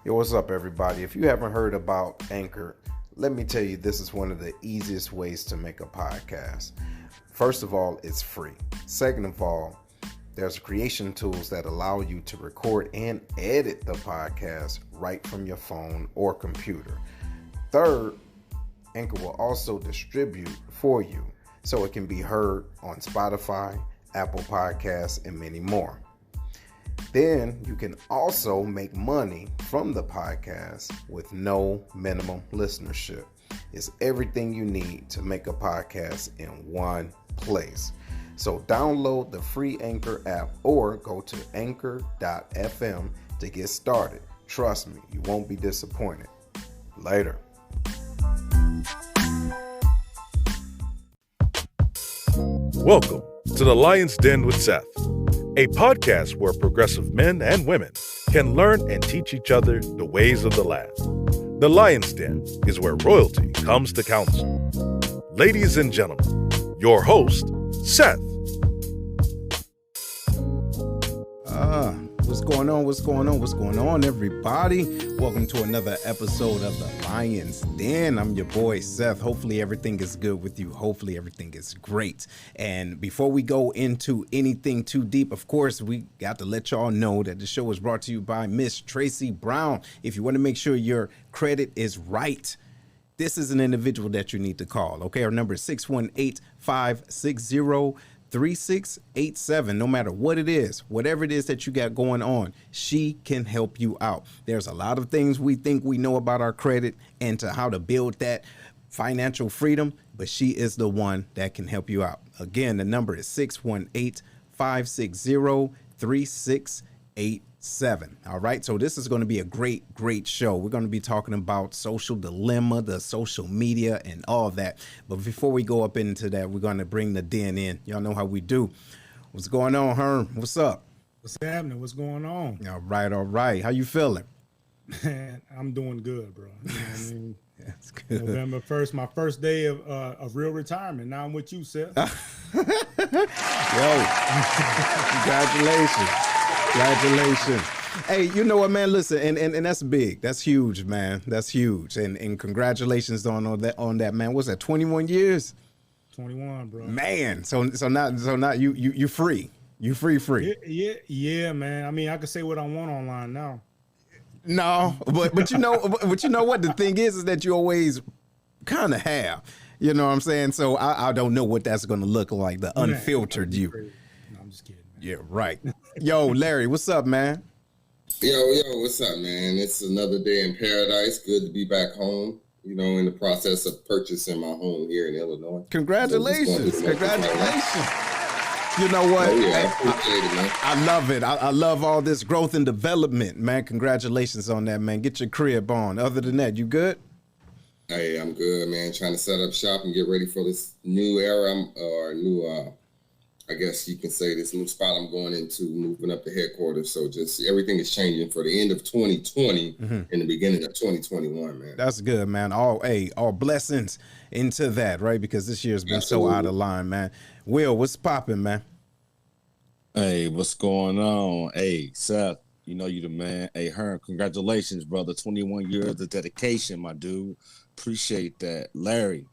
Yo, what's up, everybody? If you haven't heard about Anchor, let me tell you, this is one of the easiest ways to make a podcast. First of all, it's free. Second of all, there's creation tools that allow you to record and edit the podcast right from your phone or computer. Third, Anchor will also distribute for you so it can be heard on Spotify, Apple Podcasts, and many more. Then you can also make money from the podcast with no minimum listenership. It's everything you need to make a podcast in one place. So download the free Anchor app or go to anchor.fm to get started. Trust me, you won't be disappointed. Later. Welcome to The Lion's Den with Seth, a podcast where progressive men and women can learn and teach each other the ways of the land. The Lion's Den is where royalty comes to council. Ladies and gentlemen, your host, Seth. What's going on, everybody? Welcome to another episode of The Lion's Den. I'm your boy, Seth. Hopefully everything is good with you. Hopefully everything is great. And before we go into anything too deep, of course, we got to let y'all know that the show is brought to you by Miss Tracy Brown. If you want to make sure your credit is right, this is an individual that you need to call, okay? Our number is 618-560-3687. No matter what it is, whatever it is that you got going on, she can help you out. There's a lot of things we think we know about our credit and to how to build that financial freedom, but she is the one that can help you out. Again, the number is 618-560-3687. All right. So this is going to be a great show. We're going to be talking about social dilemma, the social media and all that. But before we go up into that, we're going to bring the den in. Y'all know how we do. What's going on, Herm? What's up? What's happening? What's going on? All right. How you feeling? Man, I'm doing good, bro. You know what I mean? That's good. November 1st, my first day of real retirement. Now I'm with you, Seth. Yo, Congratulations. Hey, you know what, man? Listen, and that's big. That's huge, man. That's huge. And congratulations on that, man. What's that? 21 years? 21, bro. Man, so not you free. You free. Yeah, man. I mean, I can say what I want online now. No, but you know what the thing is that you always kind of have. You know what I'm saying? So I don't know what that's going to look like, the unfiltered you. No, I'm just kidding, man. Yeah, right. Yo, Larry, what's up, man? Yo, what's up, man? It's another day in paradise. Good to be back home, in the process of purchasing my home here in Illinois. Congratulations. So Congratulations. You know what? Oh, yeah, I appreciate it, man. I love it. I love all this growth and development, man. Congratulations on that, man. Get your crib on. Other than that, you good? Hey, I'm good, man. Trying to set up shop and get ready for this new era, I guess you can say this new spot I'm going into, moving up the headquarters. So just everything is changing for the end of 2020 and the beginning of 2021, man. That's good, man. All blessings into that, right? Because this year's been so out of line, man. Will, what's popping, man? Hey, what's going on? Hey, Seth, you know you the man. Hey, Herm, congratulations, brother. 21 years of dedication, my dude. Appreciate that. Larry,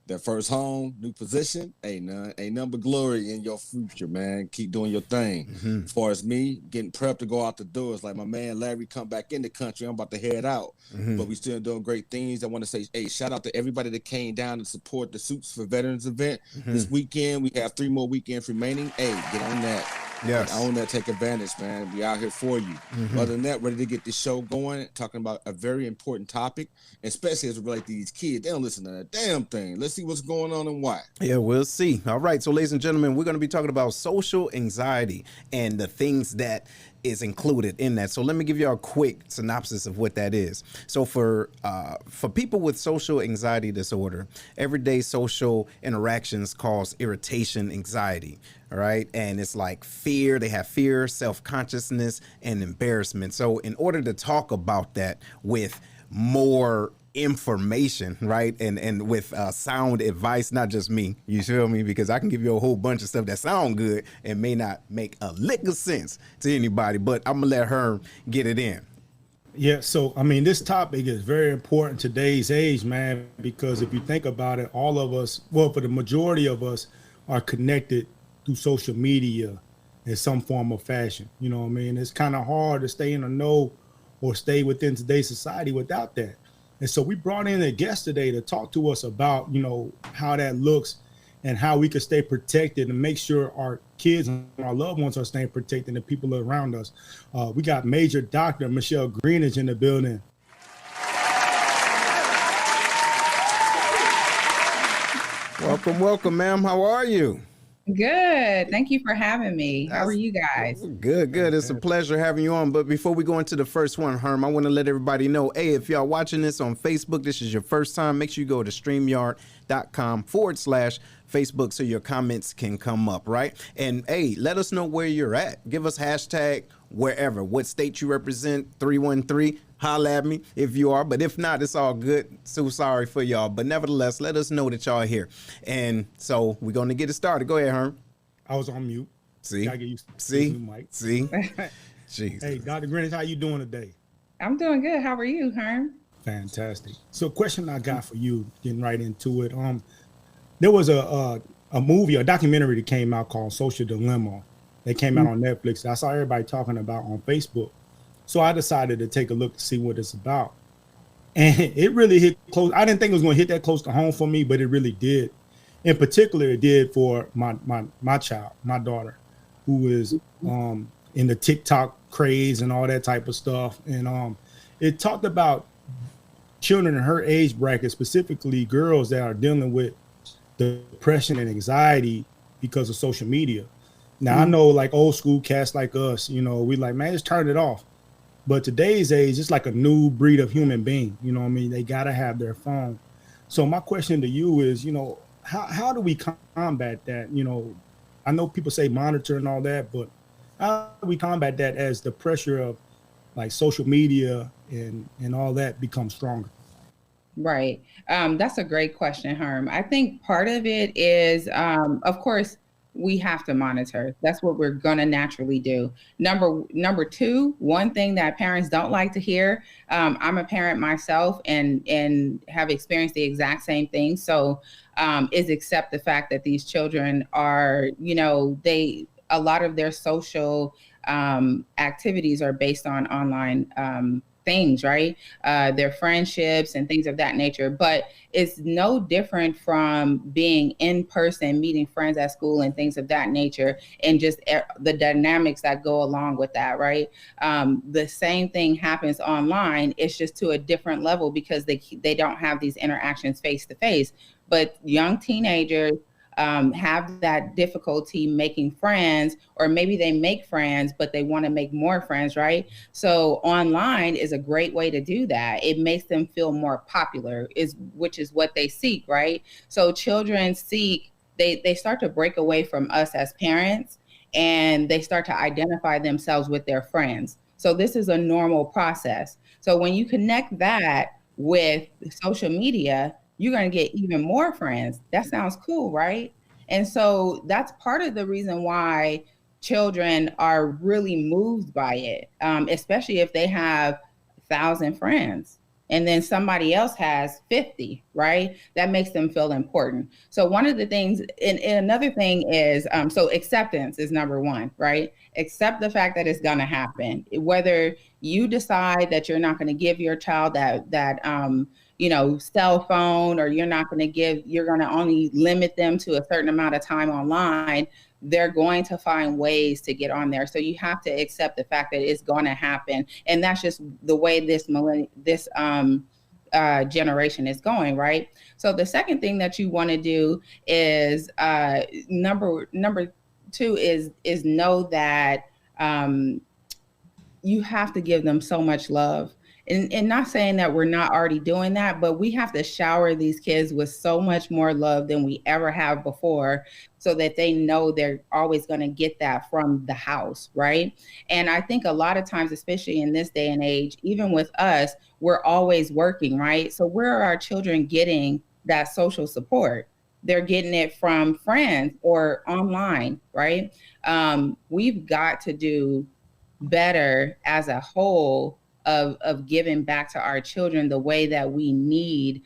that first home, new position, ain't none but glory in your future, man. Keep doing your thing. As far as me, getting prepped to go out the doors, like my man Larry come back in the country, I'm about to head out. But we still doing great things. I want to say, hey, shout out to everybody that came down to support the Suits for Veterans event. This weekend, we have 3 more weekends remaining. Hey, get on that. Yes. I own that, take advantage, man. We out here for you. Other than that, ready to get this show going, talking about a very important topic, especially as it relates to these kids. They don't listen to that damn thing. Let's see what's going on and why. Yeah, we'll see. All right. So, ladies and gentlemen, we're going to be talking about social anxiety and the things that is included in that. So let me give you a quick synopsis of what that is. So for people with social anxiety disorder, everyday social interactions cause irritation, anxiety. All right. And it's like fear. They have fear, self-consciousness, and embarrassment. So in order to talk about that with more information, right, and with sound advice, not just me, you feel me, because I can give you a whole bunch of stuff that sound good and may not make a lick of sense to anybody, but I'm gonna let her get it in. Yeah, so I mean, this topic is very important today's age, man, because if you think about it, all of us, well, for the majority of us, are connected through social media in some form or fashion. You know what I mean? It's kind of hard to stay in the know or stay within today's society without that. And so we brought in a guest today to talk to us about, how that looks and how we can stay protected and make sure our kids and our loved ones are staying protected and the people around us. We got Major Dr. Michell Greenidge in the building. Welcome, ma'am. How are you? Good. Thank you for having me. How are you guys? Good. It's a pleasure having you on. But before we go into the first one, Herm, I want to let everybody know, hey, if y'all watching this on Facebook, this is your first time, make sure you go to StreamYard.com/Facebook so your comments can come up, right? And hey, let us know where you're at. Give us hashtag wherever, what state you represent, 313. Holla at me if you are, but if not, it's all good. So sorry for y'all, but nevertheless, let us know that y'all are here. And so we're going to get it started. Go ahead, Herm. I was on mute. See? Gotta get used to See? the mic. See? Jeez. Hey, Dr. Greenidge, how you doing today? I'm doing good. How are you, Herm? Fantastic. So question I got for you, getting right into it. There was a movie, a documentary that came out called Social Dilemma. That came out on Netflix. I saw everybody talking about on Facebook. So I decided to take a look to see what it's about. And it really hit close. I didn't think it was going to hit that close to home for me, but it really did. In particular, it did for my child, my daughter, who is in the TikTok craze and all that type of stuff. And it talked about children in her age bracket, specifically girls that are dealing with depression and anxiety because of social media. Now, I know like old school cats like us, we like, man, just turn it off. But today's age, it's like a new breed of human being. You know what I mean? They got to have their phone. So my question to you is, how do we combat that? I know people say monitor and all that, but how do we combat that as the pressure of like social media and all that becomes stronger? Right. That's a great question, Herm. I think part of it is, of course, we have to monitor. That's what we're going to naturally do. Number two, one thing that parents don't like to hear, I'm a parent myself and have experienced the exact same thing. So is accept the fact that these children are, a lot of their social activities are based on online things, right? Their friendships and things of that nature. But it's no different from being in person, meeting friends at school and things of that nature, and just the dynamics that go along with that, right? The same thing happens online. It's just to a different level because they don't have these interactions face to face. But young teenagers have that difficulty making friends, or maybe they make friends, but they want to make more friends, right? So online is a great way to do that. It makes them feel more popular, which is what they seek, right? So children they start to break away from us as parents, and they start to identify themselves with their friends. So this is a normal process. So when you connect that with social media, you're going to get even more friends. That sounds cool, right? And so that's part of the reason why children are really moved by it, especially if they have 1,000 friends and then somebody else has 50, right? That makes them feel important. So one of the things, and another thing is, so acceptance is number one, right? Accept the fact that it's going to happen. Whether you decide that you're not going to give your child that cell phone, or you're going to only limit them to a certain amount of time online, they're going to find ways to get on there. So you have to accept the fact that it's going to happen. And that's just the way this generation is going, right? So the second thing that you want to do is number two is know that you have to give them so much love. And not saying that we're not already doing that, but we have to shower these kids with so much more love than we ever have before, so that they know they're always going to get that from the house, right? And I think a lot of times, especially in this day and age, even with us, we're always working, right? So where are our children getting that social support? They're getting it from friends or online, right? We've got to do better as a whole of giving back to our children the way that we need,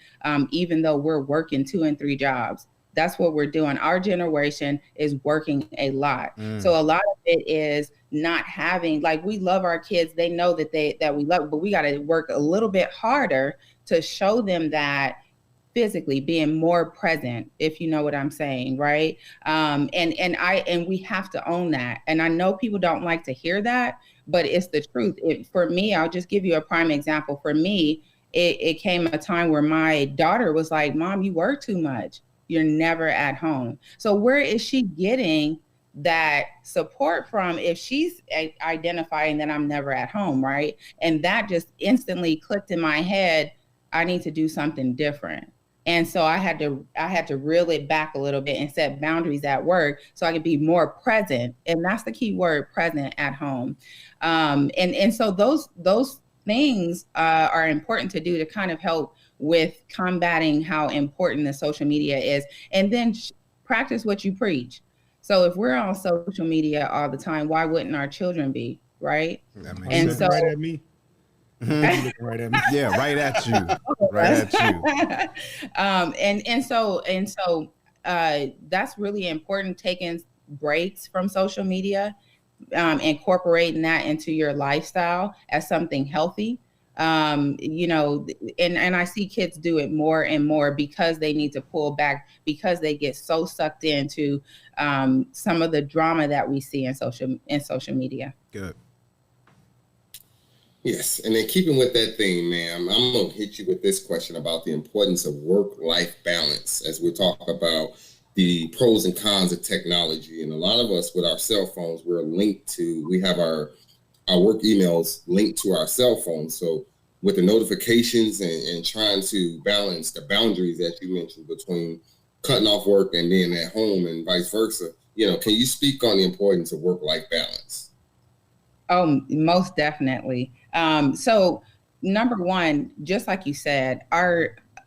even though we're working 2 and 3 jobs. That's what we're doing. Our generation is working a lot. So a lot of it is not having, like, we love our kids. They know that we love, but we got to work a little bit harder to show them that physically, being more present, if you know what I'm saying, right? And we have to own that. And I know people don't like to hear that, but it's the truth. For me, I'll just give you a prime example. For me, it came a time where my daughter was like, "Mom, you work too much. You're never at home." So where is she getting that support from if she's identifying that I'm never at home, right? And that just instantly clicked in my head, I need to do something different. And so I had to reel it back a little bit and set boundaries at work so I could be more present. And that's the key word, present at home. And so those things are important to do to kind of help with combating how important the social media is. And then practice what you preach. So if we're on social media all the time, why wouldn't our children be, right? And so right at me. Looking right at me. Yeah, right at you. Right at you. And so that's really important, taking breaks from social media, incorporating that into your lifestyle as something healthy. And I see kids do it more and more because they need to pull back, because they get so sucked into some of the drama that we see in social media. Good. Yes, and then keeping with that theme, ma'am, I'm going to hit you with this question about the importance of work-life balance as we talk about the pros and cons of technology. And a lot of us with our cell phones, we have our work emails linked to our cell phones. So with the notifications and trying to balance the boundaries that you mentioned between cutting off work and being at home and vice versa, can you speak on the importance of work-life balance? Oh, most definitely. So number one, just like you said,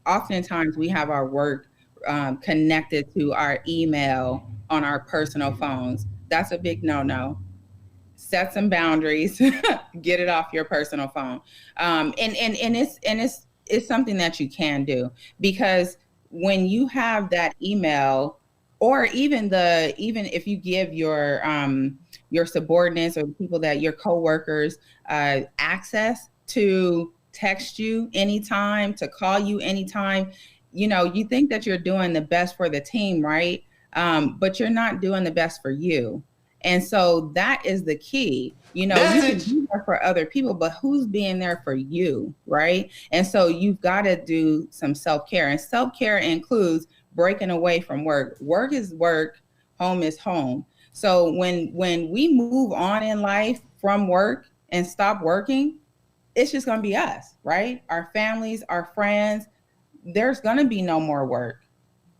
oftentimes we have our work connected to our email on our personal phones. That's a big no-no. Set some boundaries, get it off your personal phone. And it's something that you can do, because when you have that email, or even if you give your subordinates or people that your coworkers access to text you anytime, to call you anytime, you think that you're doing the best for the team, right? But you're not doing the best for you. And so that is the key. You can be there for other people, but who's being there for you, right? And so you've got to do some self-care, and self-care includes breaking away from work. Work is work, home is home. So when we move on in life from work and stop working, it's just going to be us, right? Our families, our friends, there's going to be no more work.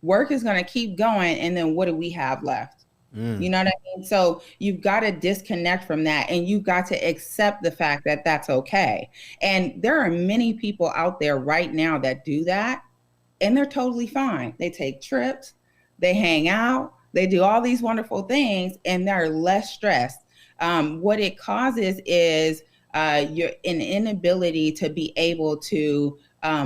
Work is going to keep going. And then what do we have left? You know what I mean? So you've got to disconnect from that, and you've got to accept the fact that that's okay. And there are many people out there right now that do that, and they're totally fine. They take trips, they hang out, they do all these wonderful things, and they're less stressed. What it causes is an inability to be able to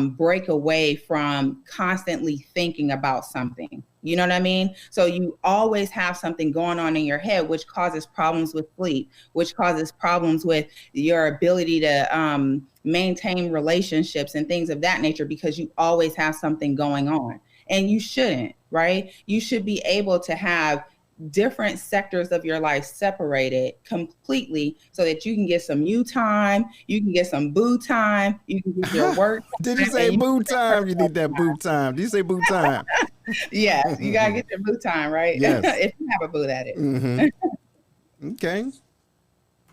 break away from constantly thinking about something. You know what I mean? So you always have something going on in your head, which causes problems with sleep, which causes problems with your ability to maintain relationships and things of that nature, because you always have something going on. And you shouldn't, right? You should be able to have different sectors of your life separated completely so that you can get some you time, you can get some boo time, you can get your work. Did you say boo time? You need that boo time. Did you say boo time? Yes, you gotta get your boo time, right? Yes. If you have a boo, that is. Mm-hmm. Okay.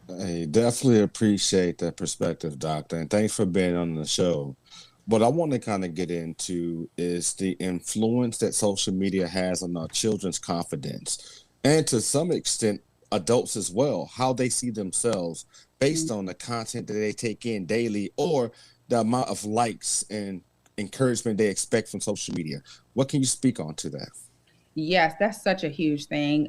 Hey, definitely appreciate that perspective, Doctor, and thanks for being on the show. What I want to kind of get into is the influence that social media has on our children's confidence, and to some extent, adults as well, how they see themselves based on the content that they take in daily, or the amount of likes and encouragement they expect from social media. What can you speak on to that? Yes, that's such a huge thing.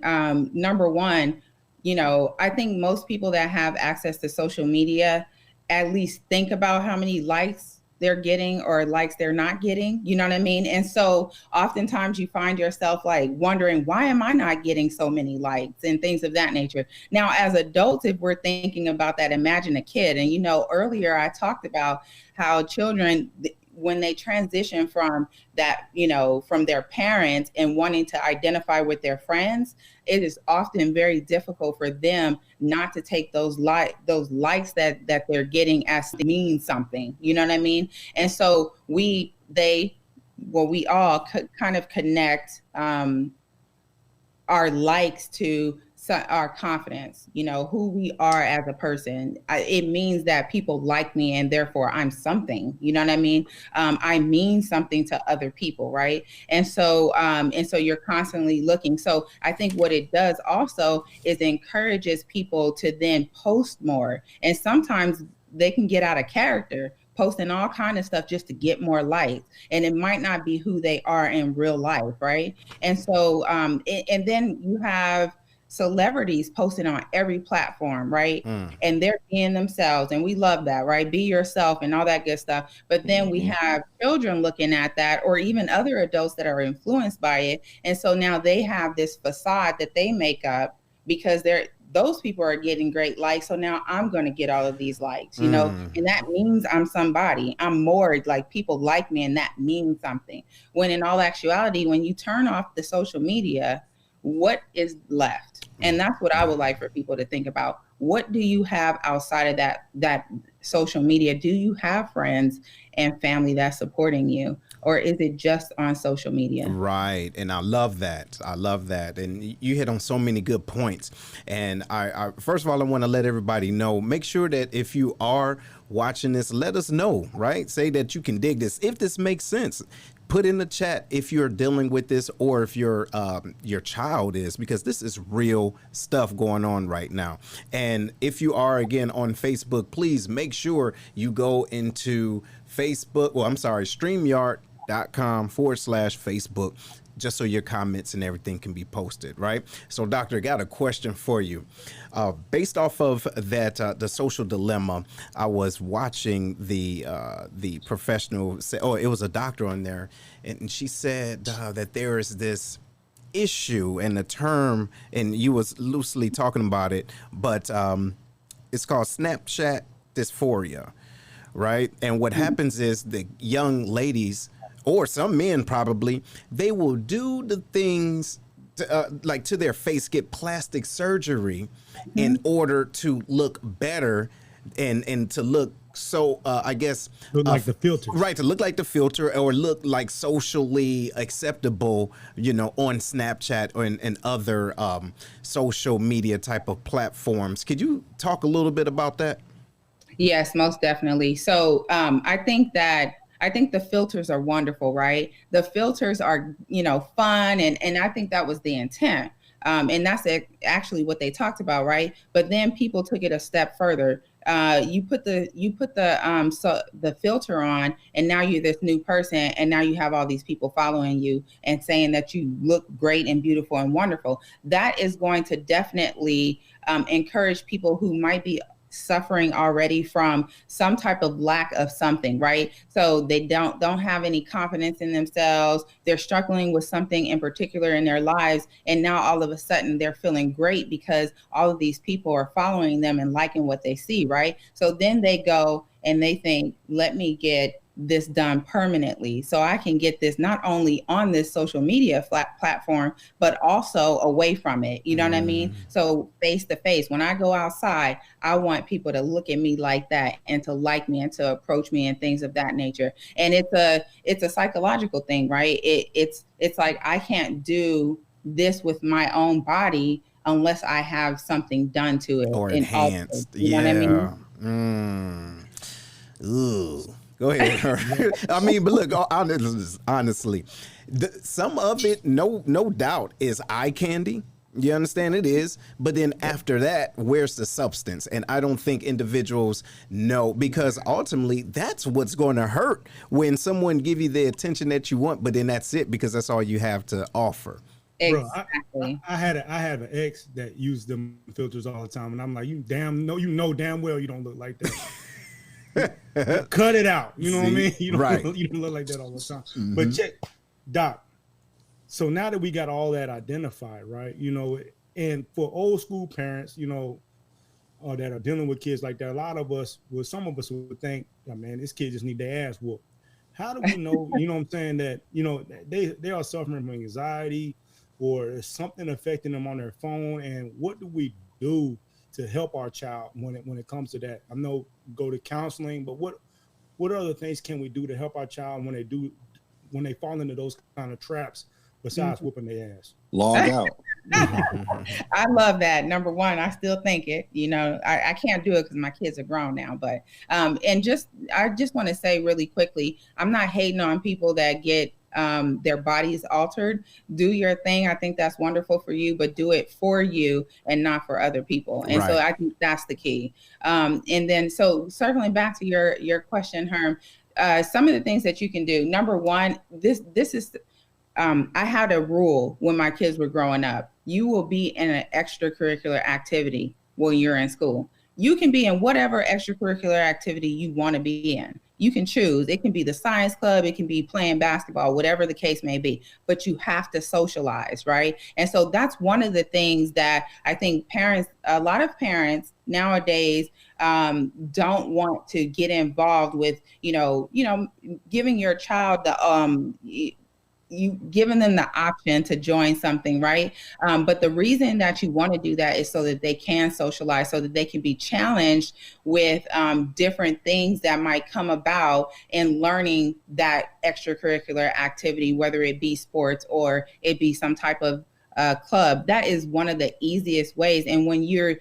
Number one, I think most people that have access to social media, at least think about how many likes they're getting or likes they're not getting, you know what I mean? And so oftentimes you find yourself like wondering, why am I not getting so many likes and things of that nature? Now, as adults, if we're thinking about that, imagine a kid. And, you know, earlier I talked about how children, when they transition from that, you know, from their parents and wanting to identify with their friends, it is often very difficult for them not to take those likes that they're getting as mean something, you know what I mean? And so we all kind of connect our likes to our confidence, you know, who we are as a person. It means that people like me and therefore I'm something, you know what I mean? I mean something to other people, right? And so you're constantly looking. So I think what it does also is encourages people to then post more. And sometimes they can get out of character, posting all kind of stuff just to get more likes. And it might not be who they are in real life, right? And so, and then you have celebrities posting on every platform, right? And they're being themselves. And we love that, right? Be yourself and all that good stuff. But then we have children looking at that, or even other adults that are influenced by it. And so now they have this facade that they make up because those people are getting great likes. So now I'm going to get all of these likes, you know, and that means I'm somebody. I'm more like people like me, and that means something. When in all actuality, when you turn off the social media, what is left? And that's what I would like for people to think about. What do you have outside of that social media? Do you have friends and family that's supporting you? Or is it just on social media? Right. And I love that. And you hit on so many good points. And I first of all, I want to let everybody know, make sure that if you are watching this, let us know, right? Say that you can dig this. If this makes sense, put in the chat if you're dealing with this or if your child is, because this is real stuff going on right now. And if you are, again, on Facebook, please make sure you go into StreamYard.com/Facebook, just so your comments and everything can be posted, right? So, Doctor, I got a question for you. Based off of that, the social dilemma, I was watching the professional say, it was a doctor on there, and she said that there is this issue and the term, and you was loosely talking about it, but it's called Snapchat dysphoria, right? And what happens is the young ladies, or some men probably, they will do the things like to their face, get plastic surgery in order to look better and to look so I guess look like the filter, right? To look like the filter or look like socially acceptable, you know, on Snapchat or in other social media type of platforms. Could you talk a little bit about that? Yes, most definitely. So I think the filters are wonderful, right? The filters are, you know, fun. And I think that was the intent. And that's actually what they talked about, right? But then people took it a step further. You put the filter on, and now you're this new person, and now you have all these people following you and saying that you look great and beautiful and wonderful. That is going to definitely encourage people who might be suffering already from some type of lack of something, right? So they don't have any confidence in themselves. They're struggling with something in particular in their lives. And now all of a sudden they're feeling great because all of these people are following them and liking what they see, right? So then they go and they think, let me get this done permanently, so I can get this not only on this social media platform, but also away from it. You know what I mean? So face to face, when I go outside, I want people to look at me like that and to like me and to approach me and things of that nature. And it's a psychological thing, right? It's like I can't do this with my own body unless I have something done to it or enhanced. You know what I mean? Ooh. Go ahead. I mean, but look, honestly, some of it, no doubt, is eye candy. You understand? It is. But then after that, where's the substance? And I don't think individuals know, because ultimately that's what's going to hurt when someone give you the attention that you want, but then that's it, because that's all you have to offer. Exactly. Bro, I had an ex that used them filters all the time, and I'm like, you know damn well you don't look like that. Cut it out. You know what I mean? You don't, right. you don't look like that all the time. But check, Doc. So now that we got all that identified, right? You know, and for old school parents, you know, that are dealing with kids like that, a lot of us, well, some of us would think, oh, man, this kid just need their ass whooped. How do we know, you know what I'm saying, that, you know, they are suffering from anxiety or something affecting them on their phone? And what do we do to help our child when it comes to that? I know go to counseling, but what other things can we do to help our child when they fall into those kind of traps besides whooping their ass? Log out. I love that. Number one, I still think it, you know, I can't do it because my kids are grown now, but, and I just want to say really quickly, I'm not hating on people that get their bodies altered. Do your thing. I think that's wonderful for you, but do it for you and not for other people. And so I think that's the key. And then, so circling back to your question, Herm, some of the things that you can do. Number one, this is, I had a rule when my kids were growing up. You will be in an extracurricular activity when you're in school. You can be in whatever extracurricular activity you want to be in. You can choose. It can be the science club. It can be playing basketball, whatever the case may be, but you have to socialize, right? And so that's one of the things that I think a lot of parents nowadays don't want to get involved with, you know, giving your child the, you giving them the option to join something, right? But the reason that you want to do that is so that they can socialize, so that they can be challenged with different things that might come about in learning that extracurricular activity, whether it be sports or it be some type of club. That is one of the easiest ways. And when you're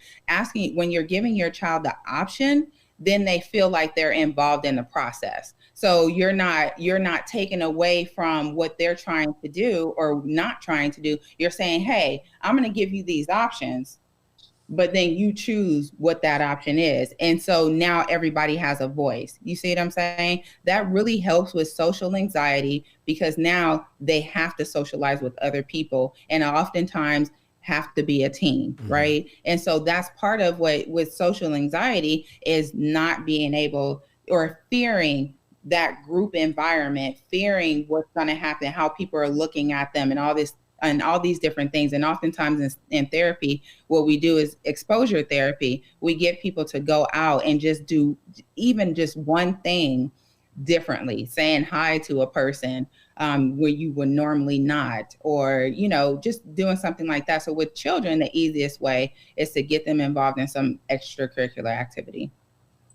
giving your child the option, then they feel like they're involved in the process. So you're not taken away from what they're trying to do or not trying to do. You're saying, hey, I'm going to give you these options, but then you choose what that option is. And so now everybody has a voice. You see what I'm saying? That really helps with social anxiety because now they have to socialize with other people and oftentimes have to be a team, right? And so that's part of what with social anxiety is not being able or fearing that group environment, fearing what's going to happen, how people are looking at them and all these different things. And oftentimes in therapy, what we do is exposure therapy. We get people to go out and just do even just one thing differently, saying hi to a person where you would normally not, or, you know, just doing something like that. So with children, the easiest way is to get them involved in some extracurricular activity.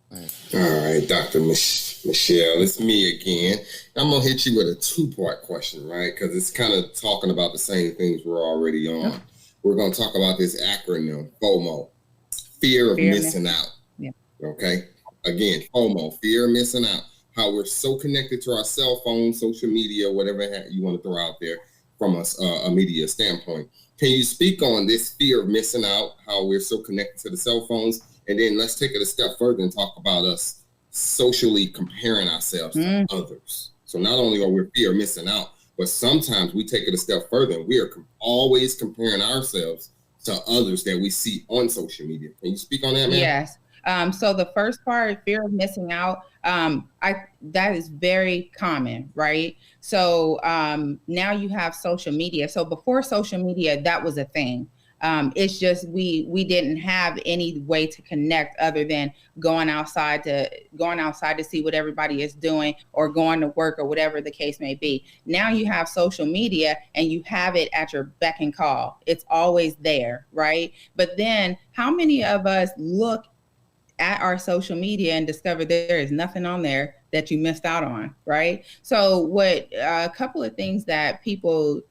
All right, Dr. Michelle, it's me again. I'm going to hit you with a two-part question, right? Because it's kind of talking about the same things we're already on. Yeah. We're going to talk about this acronym, FOMO, fear of missing out. Yeah. Okay? Again, FOMO, fear of missing out. How we're so connected to our cell phone, social media, whatever you want to throw out there from a media standpoint. Can you speak on this fear of missing out, how we're so connected to the cell phones? And then let's take it a step further and talk about us socially comparing ourselves to others. So not only are we fear of missing out, but sometimes we take it a step further and we are always comparing ourselves to others that we see on social media. Can you speak on that, man? Yes. So the first part, fear of missing out, that is very common, right? So now you have social media. So before social media, that was a thing. It's just we didn't have any way to connect other than going outside to see what everybody is doing or going to work or whatever the case may be. Now you have social media and you have it at your beck and call. It's always there, right? But then how many of us look at our social media and discover there is nothing on there that you missed out on, right? So what a couple of things that people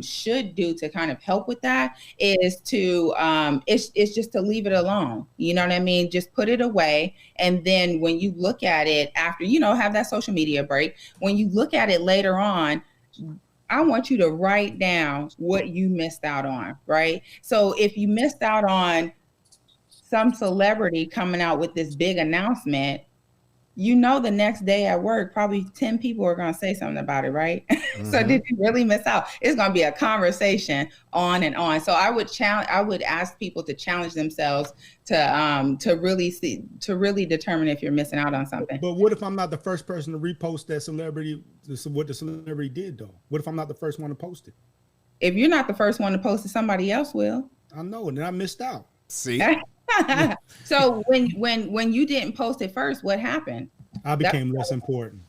should do to kind of help with that is to it's just to leave it alone. You know what I mean? Just put it away. And then when you look at it after, you know, have that social media break, when you look at it later on, I want you to write down what you missed out on, right? So if you missed out on some celebrity coming out with this big announcement, you know, the next day at work, probably 10 people are going to say something about it, right? So did you really miss out? It's going to be a conversation on and on. So I would ask people to challenge themselves to really determine if you're missing out on something. But what if I'm not the first person to repost that celebrity, what the celebrity did though? What if I'm not the first one to post it? If you're not the first one to post it, somebody else will. I know, and then I missed out. See? So when you didn't post it first, what happened? I became less important.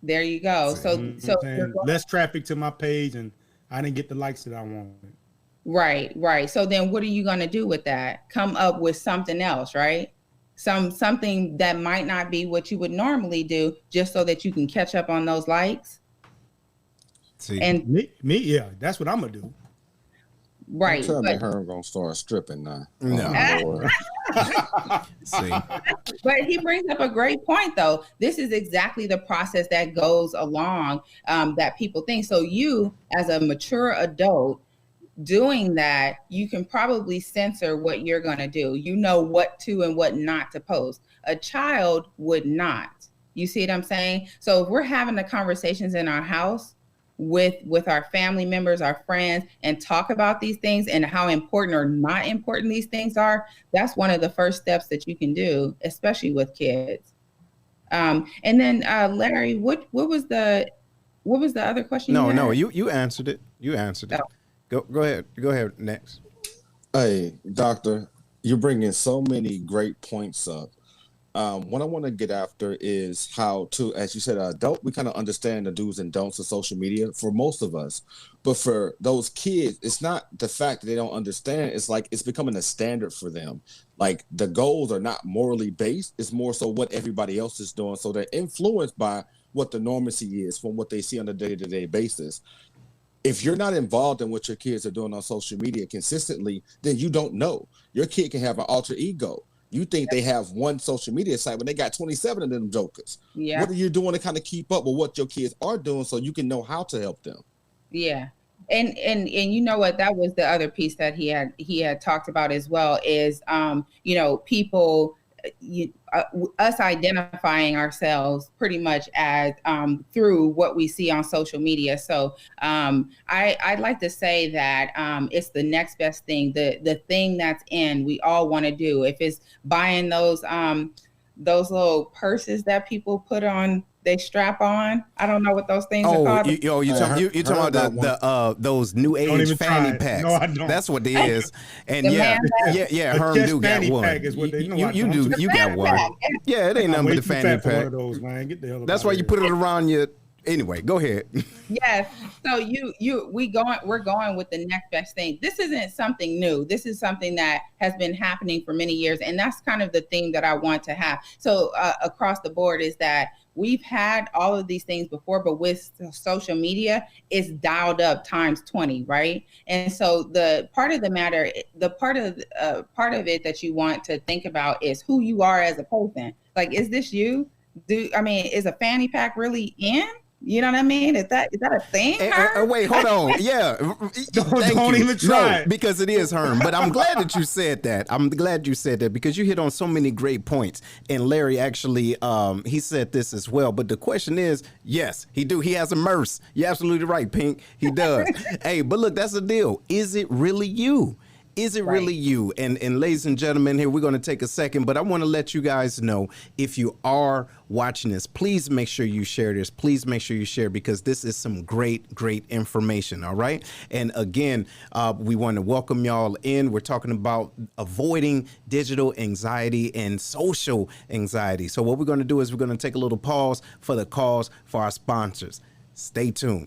There you go. So less traffic to my page, and I didn't get the likes that I wanted. Right. So then what are you going to do with that? Come up with something else, right? Something that might not be what you would normally do, just so that you can catch up on those likes. See, and me, yeah, that's what I'm gonna do. Right. Tell me her gonna start stripping now. No. See. But he brings up a great point, though. This is exactly the process that goes along that people think. So you, as a mature adult, doing that, you can probably censor what you're going to do. You know what to and what not to post. A child would not. You see what I'm saying? So if we're having the conversations in our house with our family members, our friends, and talk about these things and how important or not important these things are, that's one of the first steps that you can do, especially with kids. And then Larry, what was the other question? No, you answered it. You answered it. Oh. Go ahead. Next. Hey, doctor, you're bringing so many great points up. What I want to get after is how to, as you said, we kind of understand the do's and don'ts of social media for most of us. But for those kids, it's not the fact that they don't understand. It's like it's becoming a standard for them. Like the goals are not morally based. It's more so what everybody else is doing. So they're influenced by what the normacy is from what they see on a day-to-day basis. If you're not involved in what your kids are doing on social media consistently, then you don't know. Your kid can have an alter ego. You think they have one social media site when they got 27 of them jokers. Yeah. What are you doing to kind of keep up with what your kids are doing so you can know how to help them? Yeah. And you know what, that was the other piece that he had talked about as well is, people, us identifying ourselves pretty much as through what we see on social media. So I'd like to say that it's the next best thing, the thing that's in, we all want to do. If it's buying those little purses that people put on, they strap on. I don't know what those things are called. You talking about those new age fanny packs? No, I don't. That's what it is. And Herm do got one. You got one. Yeah, it ain't nothing but the fanny pack. Those, man. Get the hell That's why you put it around your. Anyway, go ahead. Yes. So we're going with the next best thing. This isn't something new. This is something that has been happening for many years, and that's kind of the thing that I want to have. So across the board is that we've had all of these things before, but with social media, it's dialed up times 20, right? And so the part of the matter, the part of it that you want to think about is who you are as a person. Like, is this you? Is a fanny pack really in? You know what I mean? Is that a thing? Wait, hold on. Yeah. don't even try it. Because it is, Herm. But I'm glad that you said that. I'm glad you said that because you hit on so many great points. And Larry actually, he said this as well. But the question is, yes, he do. He has a MERS. You're absolutely right, Pink. He does. Hey, but look, that's the deal. Is it really you? Is it really you? And ladies and gentlemen, here we're going to take a second, but I want to let you guys know, if you are watching this, please make sure you share this. Please make sure you share, because this is some great information. All right. And again, we want to welcome y'all in. We're talking about avoiding digital anxiety and social anxiety. So what we're going to do is we're going to take a little pause for the cause for our sponsors. Stay tuned.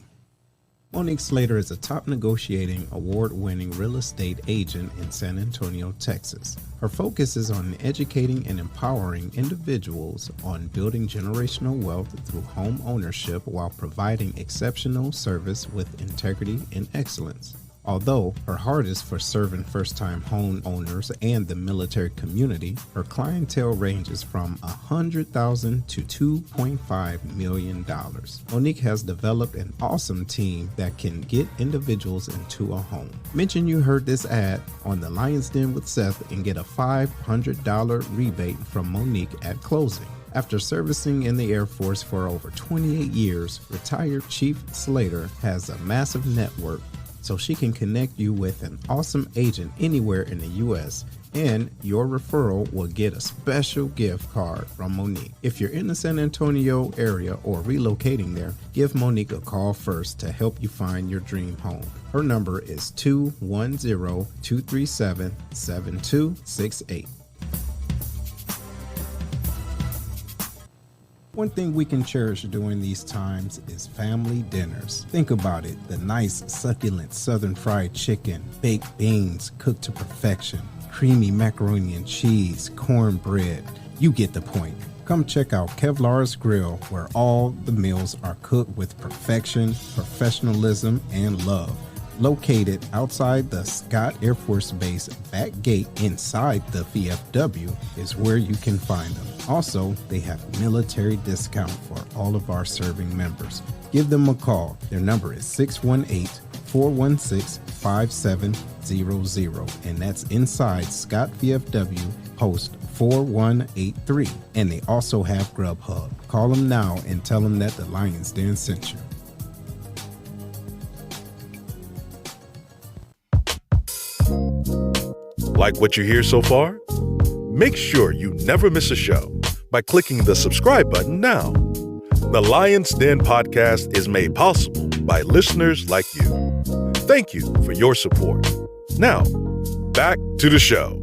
Monique Slater is a top negotiating, award-winning real estate agent in San Antonio, Texas. Her focus is on educating and empowering individuals on building generational wealth through home ownership while providing exceptional service with integrity and excellence. Although her heart is for serving first-time home owners and the military community, her clientele ranges from $100,000 to $2.5 million. Monique has developed an awesome team that can get individuals into a home. Mention you heard this ad on the Lion's Den with Seth and get a $500 rebate from Monique at closing. After servicing in the Air Force for over 28 years, retired Chief Slater has a massive network so she can connect you with an awesome agent anywhere in the U.S., and your referral will get a special gift card from Monique. If you're in the San Antonio area or relocating there, give Monique a call first to help you find your dream home. Her number is 210-237-7268. One thing we can cherish during these times is family dinners. Think about it, the nice, succulent Southern fried chicken, baked beans cooked to perfection, creamy macaroni and cheese, cornbread. You get the point. Come check out Kevlar's Grill, where all the meals are cooked with perfection, professionalism, and love. Located outside the Scott Air Force Base back gate inside the VFW is where you can find them. Also, they have military discount for all of our serving members. Give them a call. Their number is 618-416-5700, and that's inside Scott VFW Post 4183. And they also have Grubhub. Call them now and tell them that the Lions Den sent you. Like what you hear so far? Make sure you never miss a show by clicking the subscribe button now. The Lions Den podcast is made possible by listeners like you. Thank you for your support. Now, back to the show.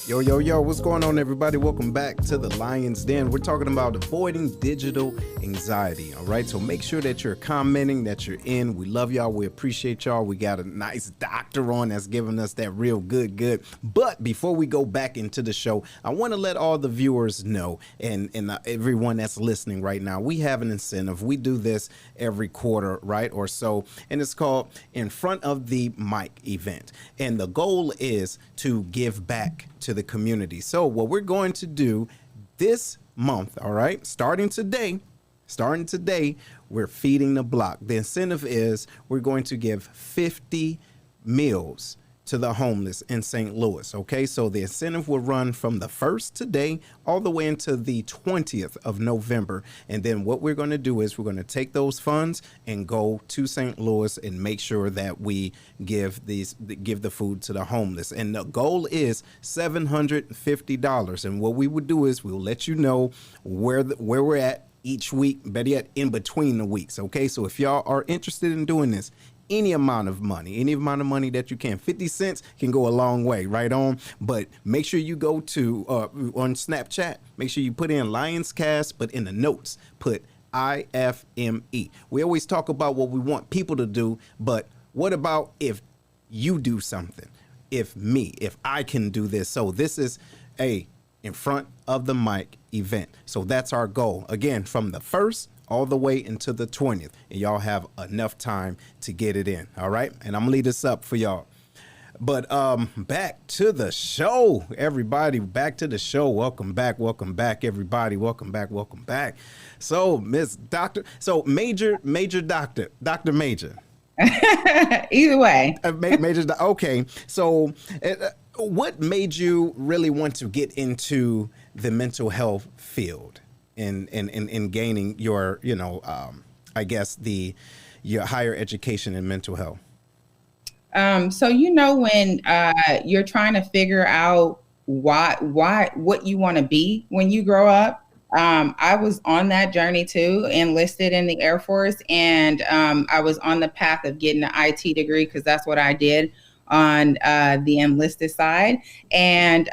Yo, what's going on, everybody? Welcome back to the Lions Den. We're talking about avoiding digital anxiety, all right? So make sure that you're commenting, that you're in. We love y'all. We appreciate y'all. We got a nice doctor on that's giving us that real good. But before we go back into the show, I want to let all the viewers know and everyone that's listening right now, we have an incentive. We do this every quarter, right, or so, and it's called In Front of the Mic event. And the goal is to give back to the community. So what we're going to do this month, all right, starting today, we're feeding the block. The incentive is we're going to give 50 meals to the homeless in St. Louis. Okay, so the incentive will run from the 1st today all the way into the 20th of November. And then what we're going to do is we're going to take those funds and go to St. Louis and make sure that we give the food to the homeless. And the goal is $750. And what we would do is we'll let you know where we're at each week, better yet, in between the weeks. Okay, so if y'all are interested in doing this, any amount of money that you can. 50 cents can go a long way, right on. But make sure you go to on Snapchat, make sure you put in Lionscast, but in the notes, put IFME. We always talk about what we want people to do, but what about if you do something? If I can do this. So this is a In Front of the Mic event. So that's our goal. Again, from the 1st all the way into the 20th, and y'all have enough time to get it in. All right, and I'm gonna leave this up for y'all. But back to the show, everybody. Back to the show. Welcome back, everybody. Welcome back. So Major Doctor. Either way. Okay. So what made you really want to get into the mental health field? In gaining your, I guess your higher education in mental health? So, when you're trying to figure out what you want to be when you grow up, I was on that journey too, enlisted in the Air Force, and I was on the path of getting an IT degree because that's what I did on the enlisted side. And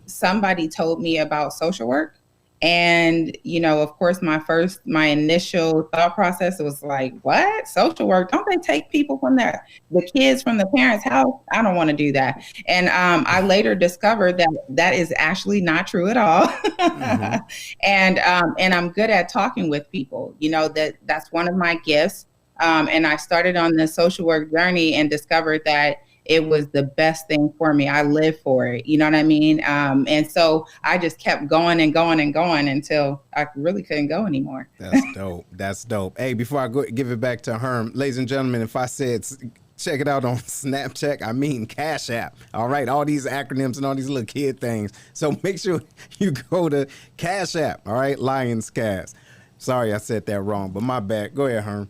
somebody told me about social work. And, of course, my initial thought process was like, what? Social work? Don't they take people from the kids from the parents' house? I don't want to do that. And I later discovered that is actually not true at all. Mm-hmm. And I'm good at talking with people. That's one of my gifts. And I started on the social work journey and discovered that it was the best thing for me. I live for it. You know what I mean? And so I just kept going until I really couldn't go anymore. That's dope. Hey, before I give it back to Herm, ladies and gentlemen, if I said Check it out on Snapchat. I mean, Cash App. All right. All these acronyms and all these little kid things. So make sure you go to Cash App. All right. Lions Cast. Sorry, I said that wrong, but my bad. Go ahead, Herm.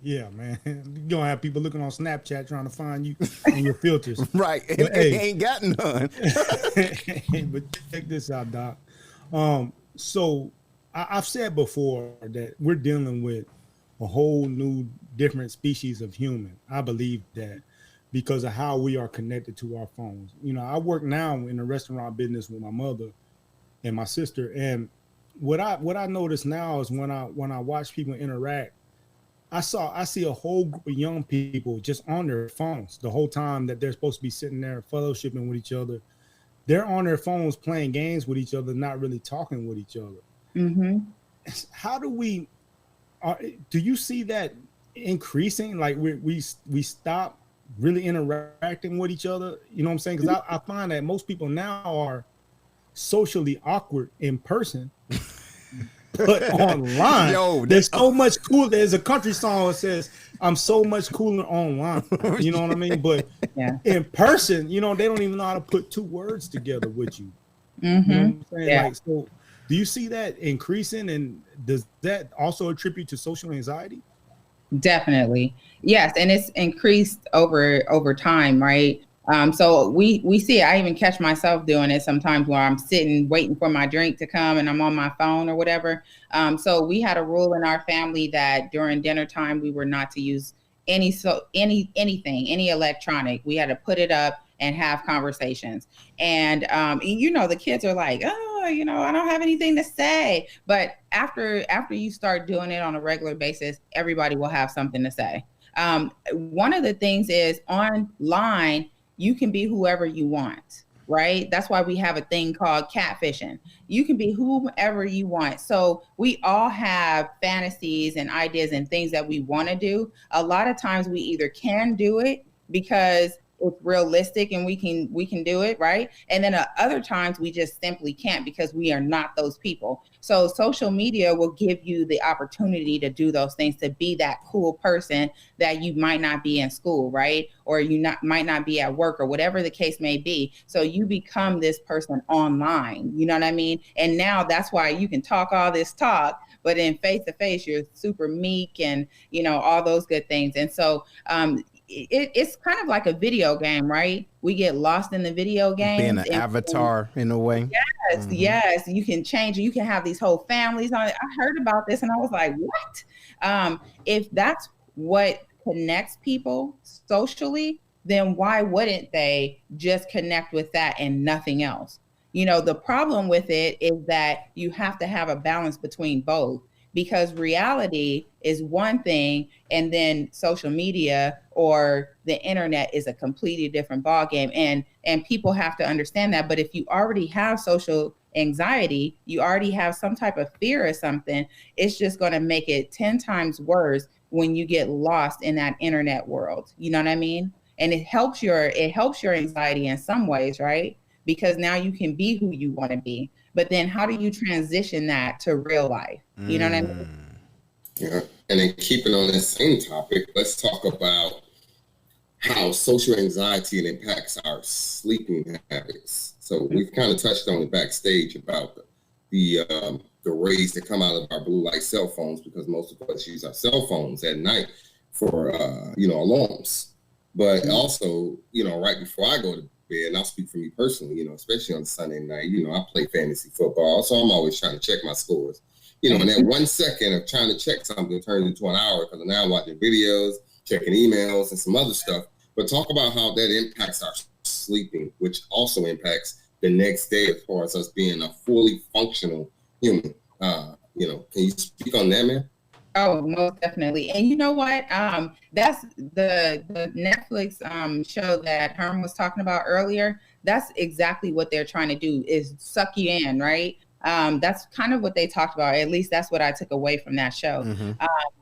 Yeah, man. You're going to have people looking on Snapchat trying to find you and your filters. Right. But, It ain't got none. But check this out, Doc. So I've said before that we're dealing with a whole new different species of human. I believe that because of how we are connected to our phones. You know, I work now in the restaurant business with my mother and my sister. And what I notice now is when I watch people interact, I see a whole group of young people just on their phones the whole time that they're supposed to be sitting there fellowshipping with each other. They're on their phones playing games with each other, not really talking with each other. Mm-hmm. How do you see that increasing? Like we stop really interacting with each other? You know what I'm saying? Because I find that most people now are socially awkward in person. But online, there's so much cooler. There's a country song that says, "I'm so much cooler online." You know what I mean? But in person, you know, they don't even know how to put two words together with you. Mm-hmm. You know what I'm saying? Yeah. Like, so do you see that increasing? And does that also attribute to social anxiety? Definitely. Yes. And it's increased over time, right? So we see it. I even catch myself doing it sometimes where I'm sitting waiting for my drink to come and I'm on my phone or whatever. So we had a rule in our family that during dinner time we were not to use anything, any electronic. We had to put it up and have conversations. And you know, the kids are like, oh, you know, I don't have anything to say. But after you start doing it on a regular basis, everybody will have something to say. One of the things is online, you can be whoever you want, right? That's why we have a thing called catfishing. You can be whomever you want. So we all have fantasies and ideas and things that we want to do. A lot of times we either can do it because it's realistic and we can do it, right? And then other times we just simply can't because we are not those people. So social media will give you the opportunity to do those things, to be that cool person that you might not be in school, right? Or might not be at work or whatever the case may be. So you become this person online, you know what I mean? And now that's why you can talk all this talk, but in face to face, you're super meek and, you know, all those good things. And so, it's kind of like a video game, right? We get lost in the video game. Being an avatar in a way. Yes, yes. You can change. You can have these whole families on it. I heard about this and I was like, what? If that's what connects people socially, then why wouldn't they just connect with that and nothing else? You know, the problem with it is that you have to have a balance between both. Because reality is one thing, and then social media or the internet is a completely different ballgame. And people have to understand that. But if you already have social anxiety, you already have some type of fear or something, it's just going to make it 10 times worse when you get lost in that internet world. You know what I mean? And it helps your anxiety in some ways, right? Because now you can be who you want to be. But then how do you transition that to real life? You know what I mean? Yeah. And then keeping on that same topic, let's talk about how social anxiety impacts our sleeping habits. So we've kind of touched on it backstage about the rays that come out of our blue light cell phones, because most of us use our cell phones at night for, alarms. But also, right before I go to bed, and I'll speak for me personally, especially on Sunday night, I play fantasy football. So I'm always trying to check my scores. And that 1 second of trying to check something turns into an hour because I'm now watching videos, checking emails, and some other stuff. But talk about how that impacts our sleeping, which also impacts the next day as far as us being a fully functional human. Can you speak on that, man? Oh, most definitely. And you know what? That's the Netflix show that Herm was talking about earlier. That's exactly what they're trying to do, is suck you in, right? That's kind of what they talked about. At least that's what I took away from that show. Mm-hmm.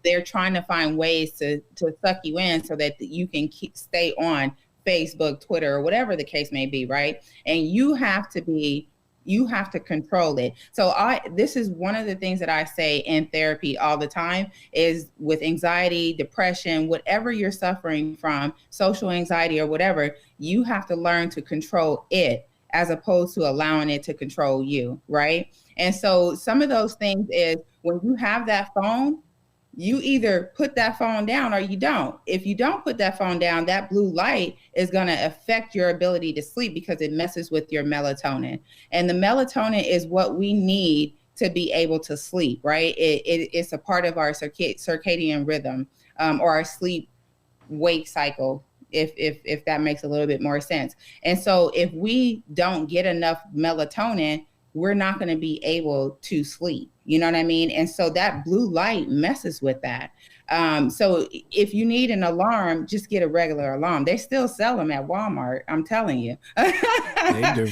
They're trying to find ways to suck you in so that you can stay on Facebook, Twitter, or whatever the case may be, right? And you have to be You have to control it. So this is one of the things that I say in therapy all the time is with anxiety, depression, whatever you're suffering from, social anxiety or whatever, you have to learn to control it as opposed to allowing it to control you, right? And so some of those things is when you have that phone, you either put that phone down or you don't. If you don't put that phone down, that blue light is going to affect your ability to sleep because it messes with your melatonin. And the melatonin is what we need to be able to sleep, right? It's a part of our circadian rhythm, or our sleep wake cycle, if that makes a little bit more sense. And so if we don't get enough melatonin, we're not going to be able to sleep. You know what I mean? And so that blue light messes with that. So if you need an alarm, just get a regular alarm. They still sell them at Walmart. I'm telling you. They do.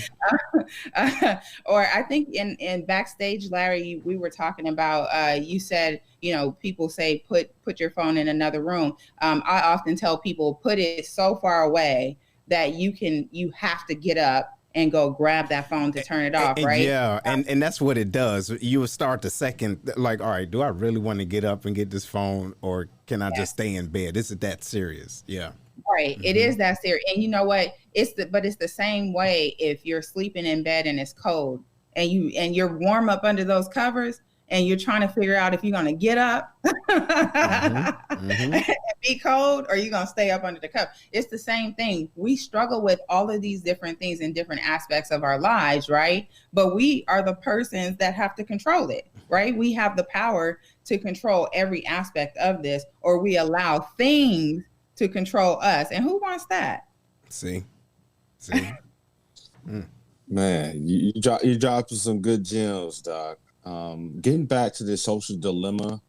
Or I think in backstage, Larry, we were talking about, you said, you know, people say, put your phone in another room. I often tell people, put it so far away that you have to get up and go grab that phone to turn it off, right? Yeah, and that's what it does. You will start the second, like, all right, do I really want to get up and get this phone, or can I just stay in bed? Is it that serious? Yeah. Right. Mm-hmm. It is that serious. And you know what? It's the same way if you're sleeping in bed and it's cold and you're warm up under those covers and you're trying to figure out if you're going to get up and be cold or you're going to stay up under the cover. It's the same thing. We struggle with all of these different things in different aspects of our lives, right? But we are the persons that have to control it, right? We have the power to control every aspect of this, or we allow things to control us. And who wants that? See? Man, you dropped some good gems, Doc. Getting back to this social dilemma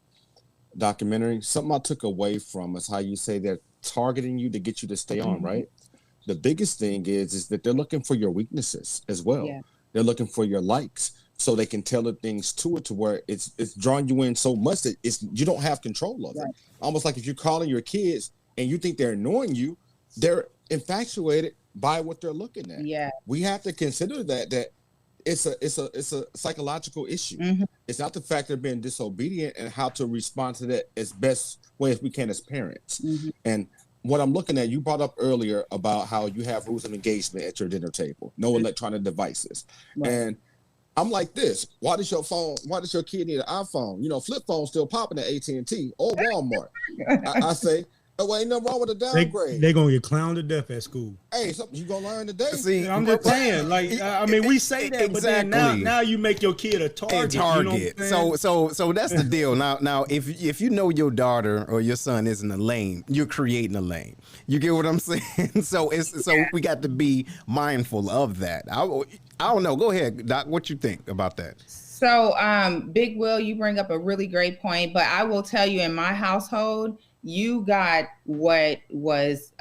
documentary, something I took away from is how you say they're targeting you to get you to stay on, right? The biggest thing is that they're looking for your weaknesses as well. Yeah. They're looking for your likes so they can tailor things to it to where it's drawing you in so much that you don't have control of it. Almost like if you're calling your kids and you think they're annoying you, they're infatuated by what they're looking at. Yeah. We have to consider that it's a psychological issue. Mm-hmm. It's not the fact they're being disobedient, and how to respond to that as best way as we can as parents. Mm-hmm. And what I'm looking at, you brought up earlier about how you have rules of engagement at your dinner table, no electronic devices. Right. And I'm like this, why does your kid need an iPhone? You know, flip phone's still popping at AT&T or Walmart. I say, well, ain't nothing wrong with a downgrade. They're going to get clowned to death at school. Hey, something you going to learn today. See, I'm just saying, like, I mean, we say that, exactly. But then now you make your kid a target. You know so that's the deal. Now, if you know your daughter or your son is in a lane, you're creating a lane. You get what I'm saying? So we got to be mindful of that. I don't know. Go ahead, Doc. What you think about that? So, Big Will, you bring up a really great point, but I will tell you, in my household, you got what was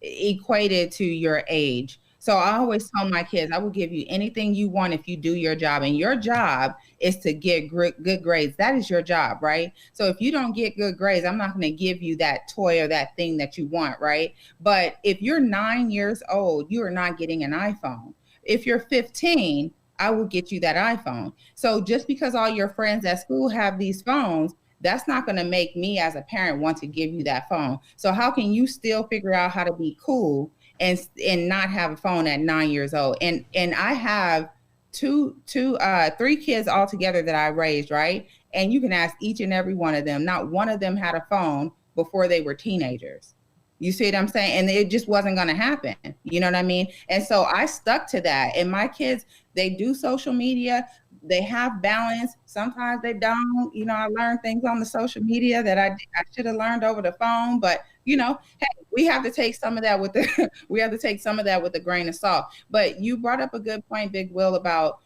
equated to your age. So I always tell my kids, I will give you anything you want if you do your job. And your job is to get good grades. That is your job, right? So if you don't get good grades, I'm not going to give you that toy or that thing that you want, right? But if you're 9 years old, you are not getting an iPhone. If you're 15, I will get you that iPhone. So just because all your friends at school have these phones, that's not going to make me as a parent want to give you that phone. So how can you still figure out how to be cool and not have a phone at 9 years old? And I have three kids altogether that I raised, right? And you can ask each and every one of them. Not one of them had a phone before they were teenagers. You see what I'm saying? And it just wasn't going to happen. You know what I mean? And so I stuck to that. And my kids, they do social media. They have balance. Sometimes they don't. You know, I learned things on the social media that I should have learned over the phone. But you know, hey, we have to take some of that with a grain of salt. But you brought up a good point, Big Will, about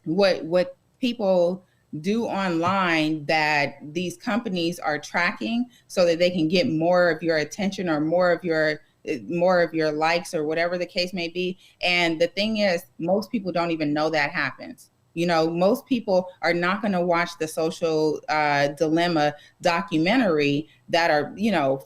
what people do online that these companies are tracking so that they can get more of your attention or more of your likes or whatever the case may be. And the thing is, most people don't even know that happens. You know, most people are not going to watch the social dilemma documentary that are,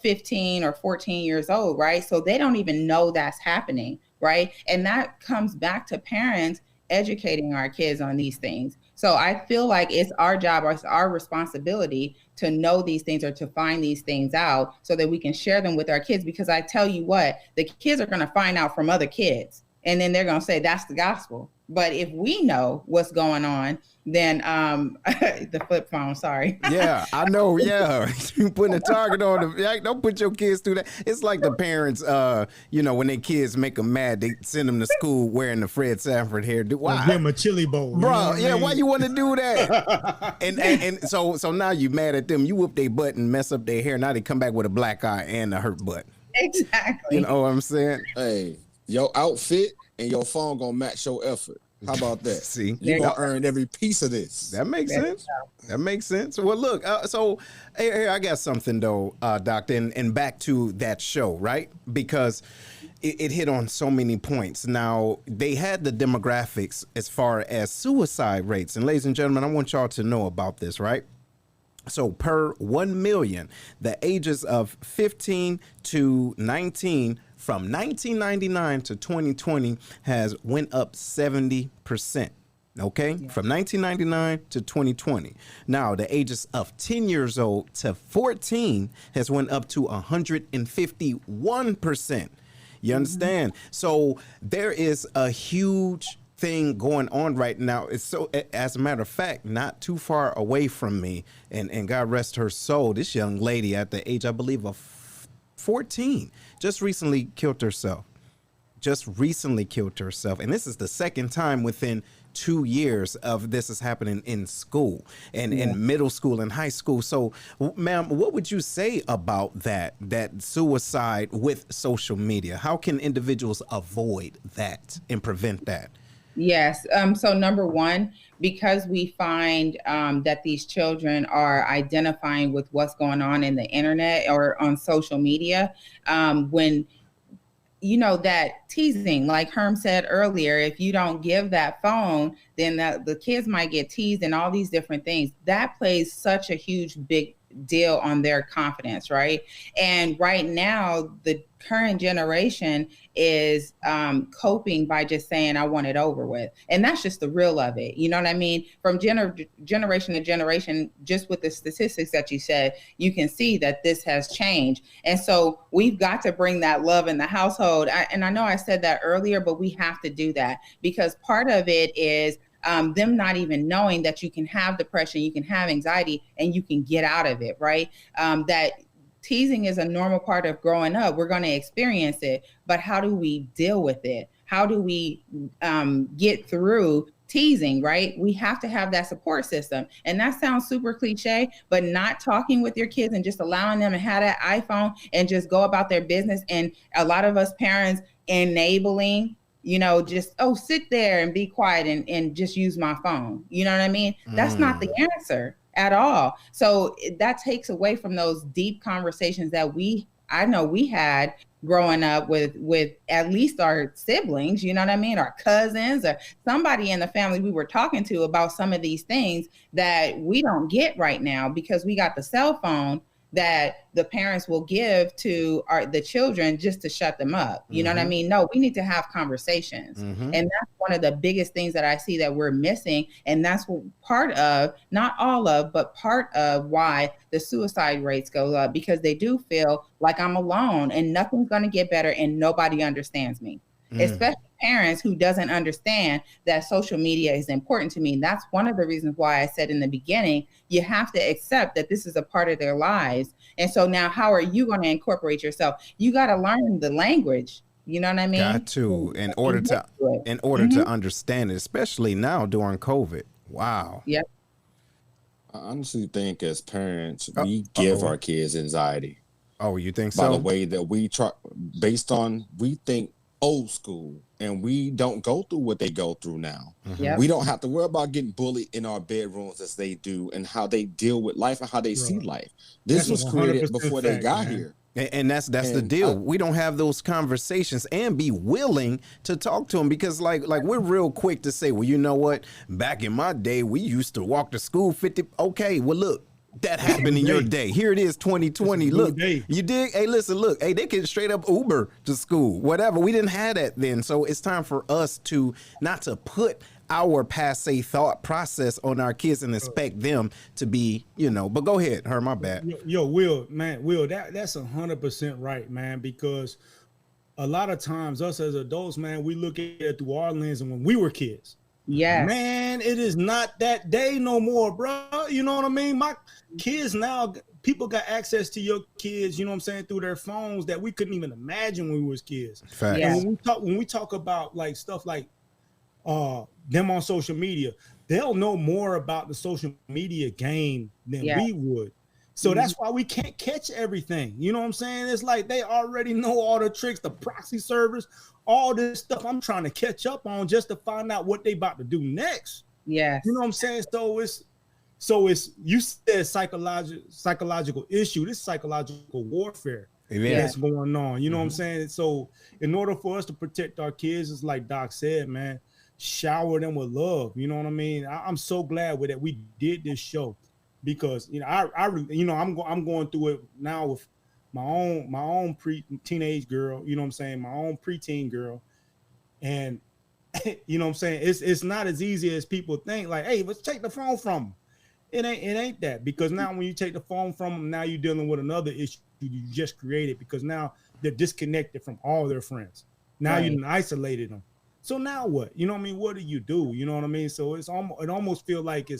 15 or 14 years old, right? So they don't even know that's happening. right? And that comes back to parents educating our kids on these things. So I feel like it's our job, or it's our responsibility to know these things or to find these things out so that we can share them with our kids. Because I tell you what, the kids are going to find out from other kids, and then they're going to say that's the gospel. But if we know what's going on, then the flip phone, sorry. Yeah, I know. Yeah, you putting a target on them. Yeah, don't put your kids through that. It's like the parents, when their kids make them mad, they send them to school wearing the Fred Sanford hairdo. Why? Give them a chili bowl, bro. Yeah, why you want to do that? and so now you mad at them. You whoop their butt and mess up their hair. Now they come back with a black eye and a hurt butt. Exactly. You know what I'm saying? Hey, your outfit and your phone gonna match your effort. How about that? See, you're gonna earn every piece of this. That makes sense. That makes sense. Well, look, so here I got something though, Doctor, and back to that show, right? Because it hit on so many points. Now, they had the demographics as far as suicide rates, and ladies and gentlemen, I want y'all to know about this, right? So per 1 million, the ages of 15 to 19 from 1999 to 2020 has went up 70%. Okay, yeah. From 1999 to 2020. Now, the ages of 10 years old to 14 has went up to 151%. You understand? So there is a huge thing going on right now. It's so, as a matter of fact, not too far away from me, and God rest her soul, this young lady at the age, I believe, of 14 just recently killed herself. And this is the second time within 2 years of this is happening in school and in middle school and high school. So, ma'am, what would you say about that suicide with social media? How can individuals avoid that and prevent that? Yes. So number one, because we find that these children are identifying with what's going on in the internet or on social media, when that teasing, like Herm said earlier, if you don't give that phone, then the kids might get teased and all these different things. That plays such a huge, big deal on their confidence, right? And right now, the current generation is coping by just saying, I want it over with. And that's just the real of it. You know what I mean? From generation to generation, just with the statistics that you said, you can see that this has changed. And so we've got to bring that love in the household. And I know I said that earlier, but we have to do that because part of it is them not even knowing that you can have depression, you can have anxiety, and you can get out of it, right? That teasing is a normal part of growing up. We're going to experience it, but how do we deal with it? How do we get through teasing, right? We have to have that support system. And that sounds super cliche, but not talking with your kids and just allowing them to have that iPhone and just go about their business. And a lot of us parents enabling, just, sit there and be quiet and just use my phone. You know what I mean? That's not the answer at all. So that takes away from those deep conversations that I know we had growing up with at least our siblings, you know what I mean? Our cousins or somebody in the family we were talking to about some of these things that we don't get right now because we got the cell phone that the parents will give to the children just to shut them up. You know what I mean? No, we need to have conversations. And that's one of the biggest things that I see that we're missing. And that's part of, not all of, but part of why the suicide rates go up, because they do feel like I'm alone and nothing's going to get better and nobody understands me. Especially parents who doesn't understand that social media is important to me. And that's one of the reasons why I said in the beginning, you have to accept that this is a part of their lives. And so now how are you going to incorporate yourself? You got to learn the language. You know what I mean? Got to, in order to understand it, especially now during COVID. Wow. Yep. I honestly think as parents, we give our kids anxiety. Oh, you think so? By the way that we try, based on, we think old school, and we don't go through what they go through now. Yep. We don't have to worry about getting bullied in our bedrooms as they do, and how they deal with life and how they see life. This was created before they got here. And that's the deal. We don't have those conversations and be willing to talk to them because like we're real quick to say, well, you know what? Back in my day, we used to walk to school 50. Okay, well, look, that happened in your day. Here it is, 2020. Look, day. you dig? Hey, listen, look. Hey, they can straight up Uber to school, whatever. We didn't have that then. So it's time for us to not to put our passe thought process on our kids and expect them to be, but go ahead, my bad. Yo, Will, that's 100% right, man, because a lot of times us as adults, man, we look at it through our lens and when we were kids. Yeah, man, it is not that day no more, bro. You know what I mean? My kids now, people got access to your kids, you know what I'm saying, through their phones that we couldn't even imagine when we was kids. Fact. Yeah. And when we talk about like stuff like them on social media, they'll know more about the social media game than we would. So that's why we can't catch everything. You know what I'm saying? It's like they already know all the tricks, the proxy servers, all this stuff I'm trying to catch up on just to find out what they about to do next. Yeah. You know what I'm saying? So it's you said psychological issue. This is psychological warfare that's going on. You know what I'm saying? So in order for us to protect our kids, it's like Doc said, man, shower them with love. You know what I mean? I'm so glad that we did this show. Because I'm going through it now with my own teenage girl, you know what I'm saying, my own preteen girl, and you know what I'm saying, it's not as easy as people think. Like, hey, let's take the phone from them. It ain't that, because now when you take the phone from them, now you're dealing with another issue you just created, because now they're disconnected from all their friends. Now you isolated them. So now what? You know what I mean? What do? You know what I mean? So it almost feel like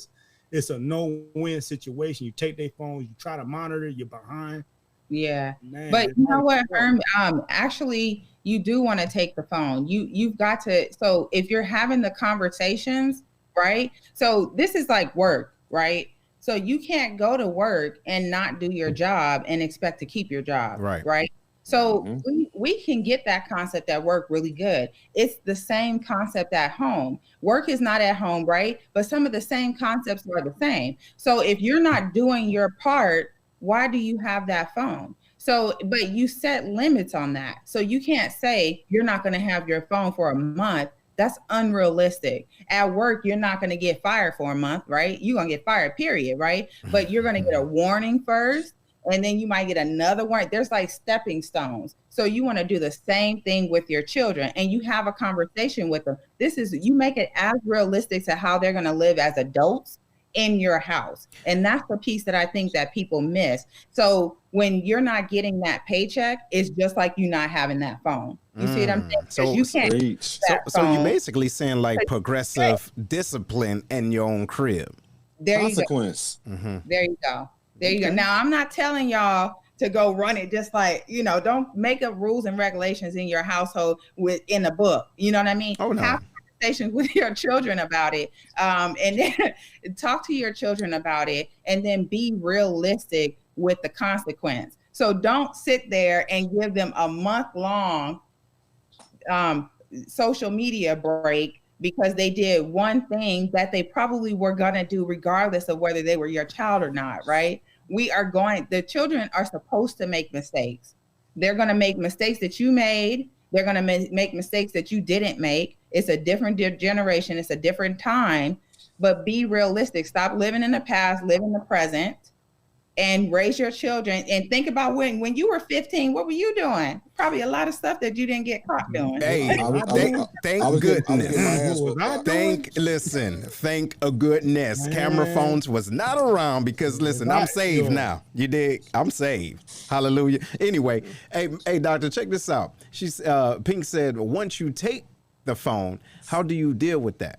it's a no-win situation. You take their phones, you try to monitor, you're behind. Yeah, man, but you know what, Herm? Actually, you do want to take the phone. You've got to. So if you're having the conversations, right? So this is like work, right? So you can't go to work and not do your job and expect to keep your job, right? So we can get that concept at work really good. It's the same concept at home. Work is not at home, right? But some of the same concepts are the same. So if you're not doing your part, why do you have that phone? So, but you set limits on that. So you can't say you're not going to have your phone for a month. That's unrealistic. At work, you're not going to get fired for a month, right? You're going to get fired, period, right? But you're going to get a warning first. And then you might get another one. There's like stepping stones. So you want to do the same thing with your children, and you have a conversation with them. You make it as realistic to how they're going to live as adults in your house. And that's the piece that I think that people miss. So when you're not getting that paycheck, it's just like you not having that phone. You see what I'm saying? So you can't. So you're basically saying like progressive discipline in your own crib. Consequence. There you go. There you go. Now, I'm not telling y'all to go run it just like, don't make up rules and regulations in your household in a book. You know what I mean? Oh, no. Have conversations with your children about it. And then talk to your children about it, and then be realistic with the consequence. So don't sit there and give them a month-long social media break because they did one thing that they probably were going to do regardless of whether they were your child or not, right? The children are supposed to make mistakes. They're going to make mistakes that you made. They're going to make mistakes that you didn't make. It's a different generation. It's a different time, but be realistic. Stop living in the past, live in the present, and raise your children. And think about when you were 15, what were you doing? Probably a lot of stuff that you didn't get caught doing. Hey, thank goodness. Thank a goodness. Camera phones was not around because listen, I'm saved now. You dig? I'm saved. Hallelujah. Anyway, hey, doctor, check this out. Pink said, once you take the phone, how do you deal with that?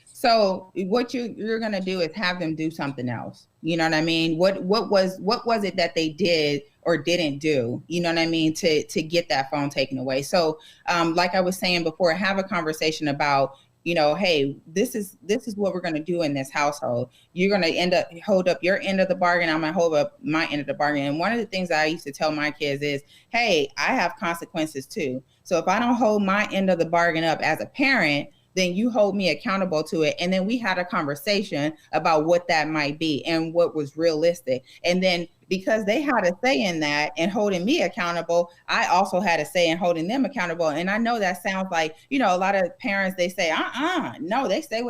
So what you're going to do is have them do something else. You know what I mean? What was it that they did or didn't do? You know what I mean? To get that phone taken away. So like I was saying before, have a conversation about, hey, this is what we're going to do in this household. You're going to hold up your end of the bargain. I'm going to hold up my end of the bargain. And one of the things that I used to tell my kids is, hey, I have consequences too. So if I don't hold my end of the bargain up as a parent, then you hold me accountable to it. And then we had a conversation about what that might be and what was realistic. And then because they had a say in that and holding me accountable, I also had a say in holding them accountable. And I know that sounds like, a lot of parents, they say, no, they say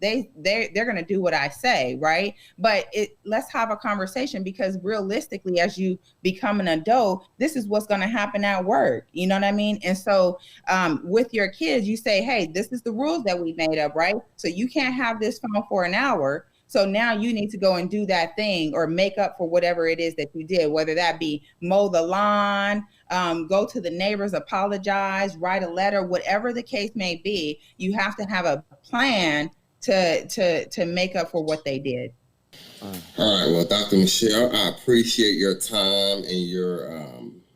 they're going to do what I say, right? But let's have a conversation, because realistically, as you become an adult, this is what's going to happen at work. You know what I mean? And so with your kids, you say, hey, this is the rules that we made up, right? So you can't have this phone for an hour. So now you need to go and do that thing or make up for whatever it is that you did, whether that be mow the lawn, go to the neighbors, apologize, write a letter, whatever the case may be. You have to have a plan to make up for what they did. All right. Well, Dr. Michelle, I appreciate your time and your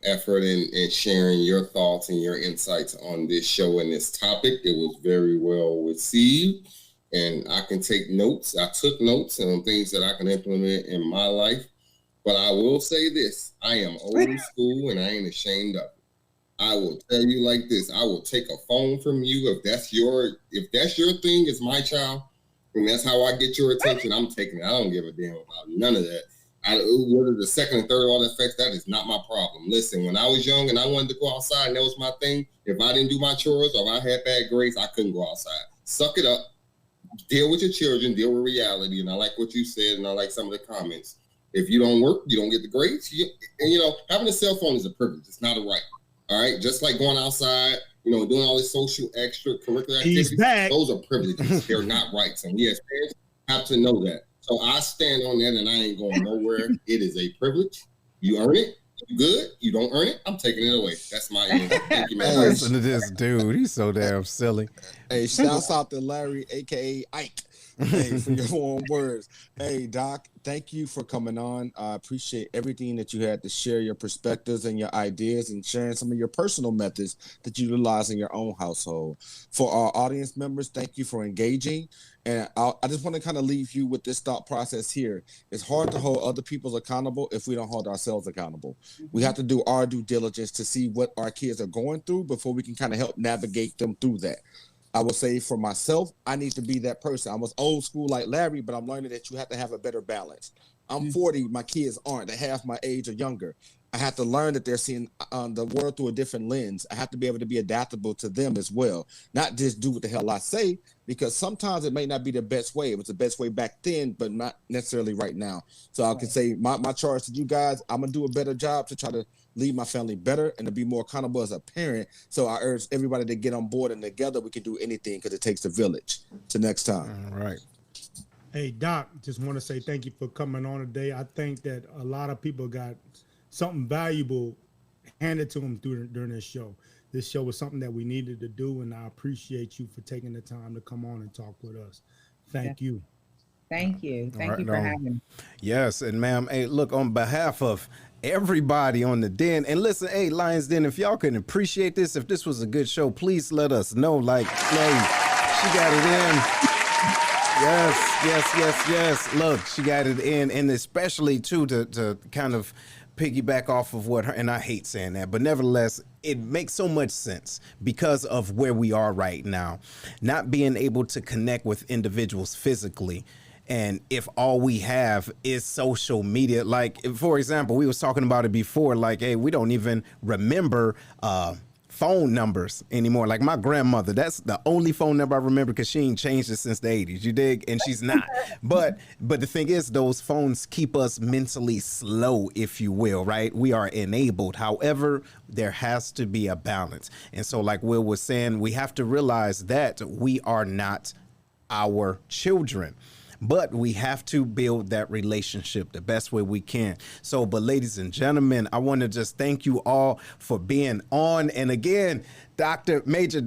effort in sharing your thoughts and your insights on this show and this topic. It was very well received. And I can take notes. I took notes on things that I can implement in my life. But I will say this. I am old school and I ain't ashamed of it. I will tell you like this. I will take a phone from you. If that's your thing as my child, and that's how I get your attention, I'm taking it. I don't give a damn about none of that. Whether the second and third order effects, that is not my problem. Listen, when I was young and I wanted to go outside and that was my thing, if I didn't do my chores or if I had bad grades, I couldn't go outside. Suck it up. Deal with your children, deal with reality. And I like what you said, and I like some of the comments. If you don't work, you don't get the grades. Having a cell phone is a privilege. It's not a right. All right? Just like going outside, doing all this social extracurricular activities, those are privileges. They're not rights. And we as parents have to know that. So I stand on that, and I ain't going nowhere. It is a privilege. You earn it. You good? You don't earn it? I'm taking it away. That's my answer. Thank you, man. Listen to this dude. He's so damn silly. Hey, shouts out to Larry, a.k.a. Ike. Hey, for your warm words. Hey, Doc, thank you for coming on. I appreciate everything that you had to share, your perspectives and your ideas, and sharing some of your personal methods that you utilize in your own household. For our audience members, thank you for engaging. And I just want to kind of leave you with this thought process here. It's hard to hold other people accountable if we don't hold ourselves accountable. We have to do our due diligence to see what our kids are going through before we can kind of help navigate them through that. I would say for myself, I need to be that person. I was old school like Larry, but I'm learning that you have to have a better balance. I'm 40, my kids aren't. They're half my age or younger. I have to learn that they're seeing the world through a different lens. I have to be able to be adaptable to them as well. Not just do what the hell I say, because sometimes it may not be the best way. It was the best way back then, but not necessarily right now. So I can say my charge to you guys, I'm going to do a better job to try to lead my family better and to be more accountable as a parent. So I urge everybody to get on board, and together we can do anything, because it takes a village. Till next time. All right. Hey, Doc, just want to say thank you for coming on today. I think that a lot of people got something valuable handed to them during this show. This show was something that we needed to do, and I appreciate you for taking the time to come on and talk with us. Thank you. Thank you. Thank you for having me. Yes, and ma'am, hey, look, on behalf of everybody on the Den, and listen, hey, Lions Den, if y'all can appreciate this, if this was a good show, please let us know. Like, hey, she got it in. Yes. Look, she got it in, and especially too to kind of piggyback off of what her, and I hate saying that, but nevertheless, it makes so much sense because of where we are right now, not being able to connect with individuals physically. And if all we have is social media, like, for example, we was talking about it before, like, hey, we don't even remember phone numbers anymore. Like my grandmother, that's the only phone number I remember, because she ain't changed it since the 80s. You dig? And she's not. But the thing is, those phones keep us mentally slow, if you will, right? We are enabled. However, there has to be a balance. And so like Will was saying, we have to realize that we are not our children, but we have to build that relationship the best way we can. So, but ladies and gentlemen, I want to just thank you all for being on. And again, Dr. Major.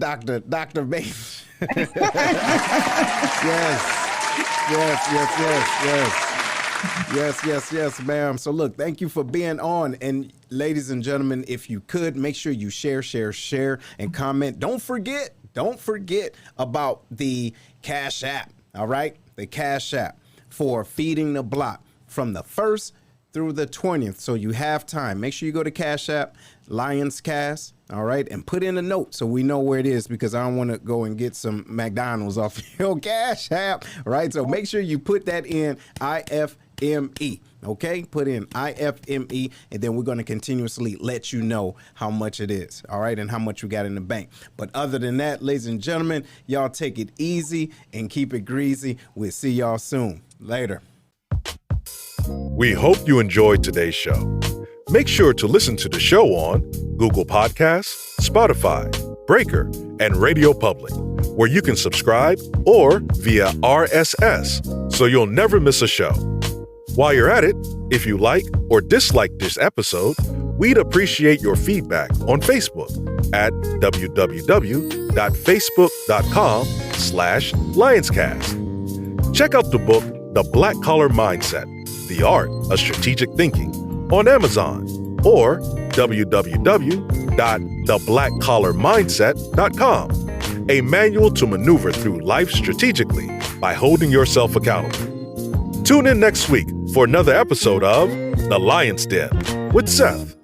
Yes, ma'am. So look, thank you for being on. And ladies and gentlemen, if you could, make sure you share, and comment. Don't forget about the Cash App. All right. The Cash App for Feeding the Block from the 1st through the 20th. So you have time. Make sure you go to Cash App, Lions Cast, all right, and put in a note so we know where it is, because I don't want to go and get some McDonald's off your Cash App, right? So make sure you put that in, IF IFME. Okay, put in IFME, and then we're going to continuously let you know how much it is, all right, and how much we got in the bank. But other than that, ladies and gentlemen, y'all take it easy and keep it greasy. We'll see y'all soon. Later. We hope you enjoyed today's show. Make sure to listen to the show on Google Podcasts, Spotify, Breaker, and Radio Public, where you can subscribe, or via RSS, so you'll never miss a show. While you're at it, if you like or dislike this episode, we'd appreciate your feedback on Facebook at www.facebook.com/LionsCast. Check out the book, The Black Collar Mindset, The Art of Strategic Thinking, on Amazon, or www.theblackcollarmindset.com, a manual to maneuver through life strategically by holding yourself accountable. Tune in next week for another episode of The Lion's Den with Seth.